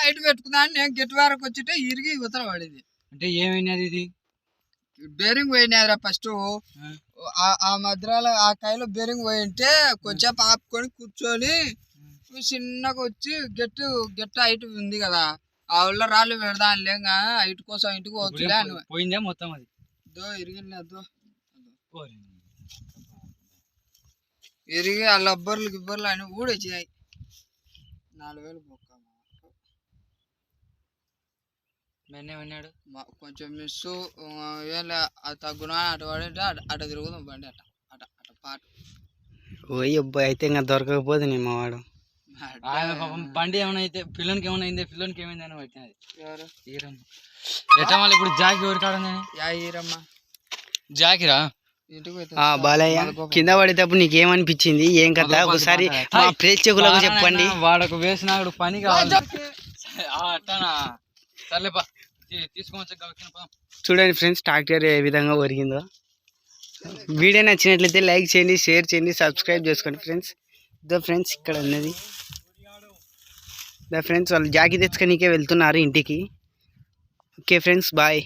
Height పెట్టుకున్నాను నేను get వరకు వచ్చితే ఇరిగి ఉతల పడేది. అంటే ఏమైనది ఇది? బేరింగ్ పోయినాదిరా ఫస్ట్. ఆ మధ్యలో ఆ కాయలో బేరింగ్ పోయింటే కొంచెం ఆపుకొని కూర్చొని చిన్నగా వచ్చి గెట్టు హైట్ ఉంది కదా, ఆ ఊళ్ళో రాళ్ళు పెడదాం లేక హైట్ కోసం ఇంటికి పోతులే అని పోయిందే మొత్తం. అది ఇరిగిన ఇరిగి ఆ లబ్బర్లు గిబ్బర్లు అని కూడా వచ్చినాయి. 4000 బొక్క. మెన్నేమన్నాడు? కొంచెం మిస్ ఏం తగ్గునా అటు పడింటే అట తిరుగుదాం బండి అట అట అట పాటు. ఓయ్ అబ్బాయి అయితే ఇంకా దొరకకపోతే నీ మావాడు బండి ఏమైనా అయితే పిల్లలకి ఏమైనా అయింది, పిల్లలకి ఏమైందని పట్టినది. ఈరమ్మ ఎట్లా మళ్ళీ ఇప్పుడు జాకి ఎవరి కాడుందని? ఈరమ్మ జాకిరా బాలయ్య కింద పడేటప్పుడు నీకేమనిపించింది, ఏం కదా ఒకసారి మా ప్రేక్షకులకు చెప్పండి. వాడకు వేసినాడు పని కావాలి అట్టనా? సర్లేపా చూడండి ఫ్రెండ్స్ ట్రాక్టర్ ఏ విధంగా ఒరిగిందో. వీడియో నచ్చినట్లయితే లైక్ చేయండి, షేర్ చేయండి, సబ్స్క్రైబ్ చేసుకోండి ఫ్రెండ్స్. ఇదో ఫ్రెండ్స్ ఇక్కడ ఉన్నది ఫ్రెండ్స్, వాళ్ళు జాకి తెచ్చుకోనికే వెళ్తున్నారు ఇంటికి. Okay friends, bye.